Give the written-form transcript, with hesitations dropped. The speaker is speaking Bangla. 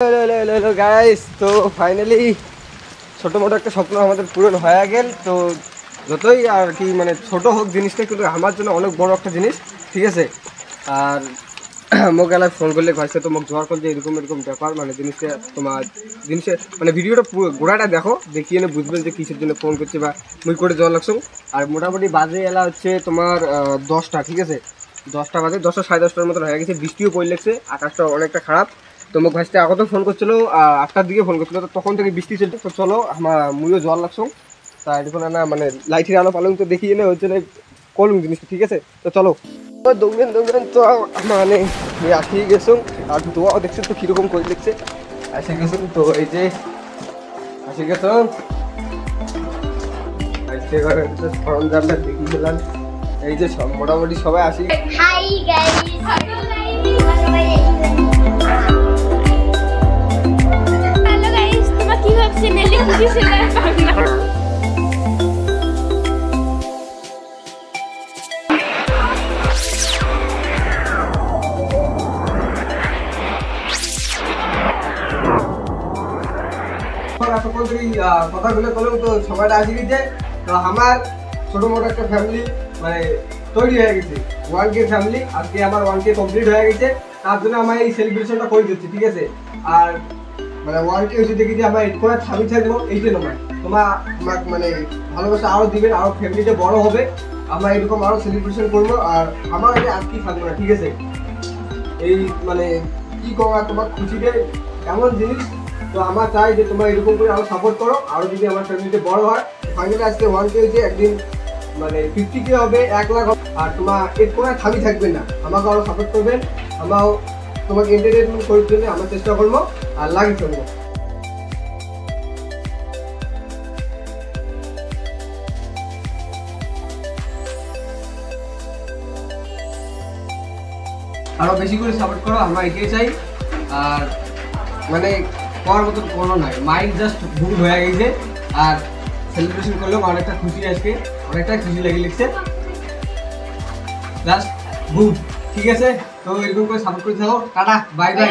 হ্যালো গাইস, তো ফাইনালি ছোটো মোটো একটা স্বপ্ন আমাদের পূরণ হয়ে গেল। তো যতই আর কি মানে ছোটো হোক জিনিসটা, কিন্তু আমার জন্য অনেক বড় একটা জিনিস, ঠিক আছে। আর মোক এলা ফোন করলে ভাইসে তো মোক জোয়ার করছে এরকম এরকম ব্যাপার, মানে জিনিসটা তোমার জিনিসে মানে ভিডিওটা গোড়াটা দেখো, দেখিয়ে এনে বুঝবেন যে কিসের জন্য ফোন করছে বা মুই করে জল লাগছো। আর মোটামুটি বাজে এলা হচ্ছে তোমার 10টা, ঠিক আছে। 10টা বাজে, 10টা সাড়ে 10টার মতন হয়ে গেছে, বৃষ্টিও পড়ে লাগছে, আকাশটা অনেকটা খারাপ। তো মোক ভাইসটা আগত ফোন করছিল 8টার দিকে ফোন করছিল, তো তখন থেকে বৃষ্টি চলছে। তো চলো আমার মুইও জল লাগছো, তা এরকম না মানে লাইটের আলো পালং তো দেখিয়ে এনে হচ্ছে না কলুম জিনিসটা, ঠিক আছে। তো চলো দৌড়েন তো মানে আসিয়ে গেছো। আর দোয়াও দেখছে তো কিরকম করে দেখছে, এসে গেছো। তো এই যে আসে গেছো, সরঞ্জামটা দেখিয়ে গেলাম। এই যে সব মোটামুটি সবাই আসি। কথাগুলো করলাম তো সবাইটা আসি গেছে। তো আমার ছোট মোটো একটা ফ্যামিলি মানে তৈরি হয়ে গেছে, 1K ফ্যামিলি। আজকে আমার 1K কমপ্লিট হয়ে গেছে, তার জন্য আমার এই সেলিব্রেশনটা করে দিচ্ছি, ঠিক আছে। আর মানে 1K হচ্ছে দেখি যে আমার কোনো থামি থাকবো এইটা নয়, তোমার মানে ভালোবাসা আরও দিবেন, আরও ফ্যামিলিটা বড় হবে, আমরা এরকম আরও সেলিব্রেশন করবো। আর আমার এটা আজকেই থাকবো না, ঠিক আছে। এই মানে কি করা তোমার খুশিতে এমন জিনিস, তো আমার চাই যে তোমরা এরকম করে আরো সাপোর্ট করো, আরো যদি আমার ফ্যামিলিতে বড় হয়। ফাইনালি আজকে 1K হয়েছে, একদিন মানে 50K হবে, 1 লাখ হবে। আর তোমার এর কোনো থামি থাকবেন না, আমাকে আরো সাপোর্ট করবেন, আমরাও তোমাকে এন্টারটেনমেন্ট করার জন্য আমরা চেষ্টা করবো আর লাগিয়ে চলবো। আরো বেশি করে সাপোর্ট করো, আমরা এগিয়ে চাই। আর মানে করার মতো কোনো নাই, মাইন্ড জাস্ট ভুল হয়ে গেছে। আর সেলিব্রেশন করলেও অনেকটা খুশি, আজকে অনেকটা খুশি লেগে লিখছে, জাস্ট গুড, ঠিক আছে। তো এরকম করে সাপোর্ট করে থাকো, টাটা, বাই বাই।